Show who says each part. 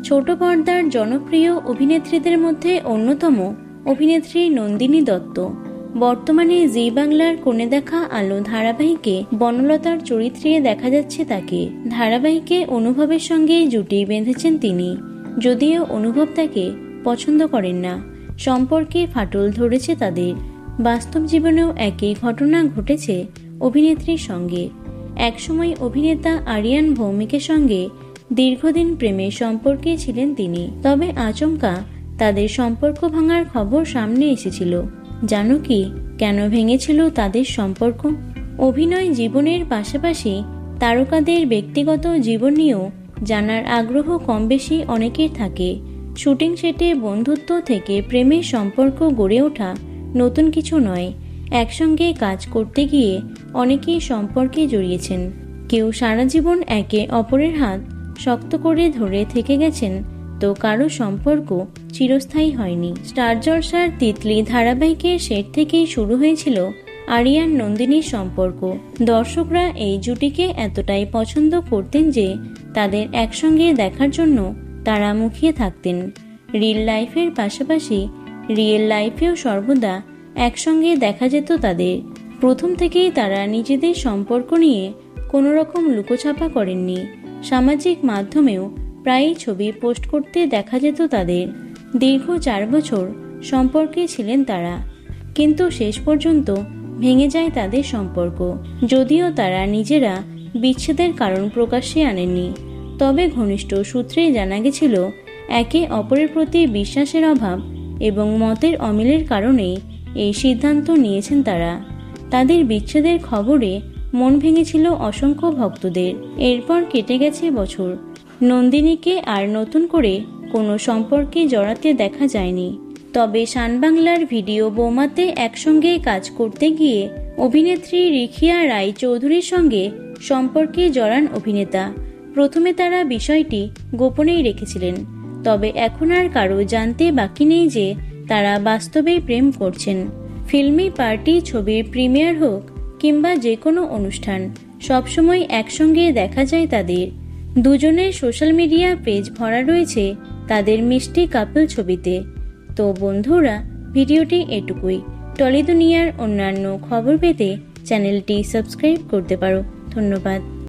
Speaker 1: ছোট পর্দার জনপ্রিয় অভিনেত্রীদের মধ্যে অন্যতম অভিনেত্রী নন্দিনী দত্ত। বর্তমানে জি বাংলার কোণে দেখা আলো ধারাবাহিকে বনলতার চরিত্রে দেখা যাচ্ছে তাকে। ধারাবাহিকে অনুভবের সঙ্গে জুটি বেঁধেছেন তিনি, যদিও অনুভব তাকে পছন্দ করেন না। সম্পর্কে ফাটল ধরেছে তাদের। বাস্তব জীবনেও একই ঘটনা ঘটেছে অভিনেত্রীর সঙ্গে। একসময় অভিনেতা আরিয়ান ভৌমিকের সঙ্গে দীর্ঘদিন প্রেমের সম্পর্কে ছিলেন তিনি। তবে আচমকা তাদের সম্পর্ক ভাঙার খবর সামনে এসেছিল। জানো কি কেন ভেঙেছিল তাদের সম্পর্ক? অভিনয় জীবনের পাশাপাশি তারকাদের ব্যক্তিগত জীবন নিয়েও জানার আগ্রহ কম বেশি অনেকের থাকে। শুটিং সেটে বন্ধুত্ব থেকে প্রেমের সম্পর্ক গড়ে ওঠা নতুন কিছু নয়। একসঙ্গে কাজ করতে গিয়ে অনেকেই সম্পর্কে জড়িয়েছেন। কেউ সারা জীবন একে অপরের হাত শক্ত করে ধরে থেকে গেছেন, তো কারো সম্পর্ক চিরস্থায়ী হয়নি। স্টার জলসার তিতলি ধারাবাহিকের সেট থেকেই শুরু হয়েছিল আরিয়ান নন্দিনীর সম্পর্ক। দর্শকরা এই জুটিকে এতটাই পছন্দ করতেন যে তাদের একসঙ্গে দেখার জন্য তারা মুখিয়ে থাকতেন। রিল লাইফের পাশাপাশি রিয়েল লাইফেও সর্বদা একসঙ্গে দেখা যেত তাদের। প্রথম থেকেই তারা নিজেদের সম্পর্ক নিয়ে কোনো রকম লুকোছাপা করেননি। সামাজিক মাধ্যমেও প্রায়ই ছবি পোস্ট করতে দেখা যেত তাদের। দীর্ঘ 4 বছর সম্পর্কে ছিলেন তারা, কিন্তু শেষ পর্যন্ত ভেঙে যায় তাদের সম্পর্ক। যদিও তারা নিজেরা বিচ্ছেদের কারণ প্রকাশ্যে আনেননি, তবে ঘনিষ্ঠ সূত্রে জানা গেছিল একে অপরের প্রতি বিশ্বাসের অভাব এবং মতের অমিলের কারণেই এই সিদ্ধান্ত নিয়েছেন তারা। তাদের বিচ্ছেদের খবরে মন ভেঙেছিল অসংখ্য ভক্তদের। এরপর কেটে গেছে বছর। নন্দিনীকে আর নতুন করে কোনো সম্পর্কে জড়াতে দেখা যায়নি। তবে শান বাংলার ভিডিও বৌমাতে একসঙ্গে কাজ করতে গিয়ে অভিনেত্রী রিখিয়া রায় চৌধুরীর সঙ্গে সম্পর্কে জড়ান অভিনেতা। প্রথমে তারা বিষয়টি গোপনেই রেখেছিলেন, তবে এখন আর কারো জানতে বাকি নেই যে তারা বাস্তবেই প্রেম করছেন। ফিল্মি পার্টি, ছবির প্রিমিয়ার হোক কিংবা যে কোনো অনুষ্ঠান, সবসময় একসঙ্গে দেখা যায় তাদের। দুজনের সোশ্যাল মিডিয়া পেজ ভরা রয়েছে তাদের মিষ্টি কাপল ছবিতে। তো বন্ধুরা, ভিডিওটি এটুকুই। টলি দুনিয়ার অন্যান্য খবর পেতে চ্যানেলটি সাবস্ক্রাইব করতে পারো। ধন্যবাদ।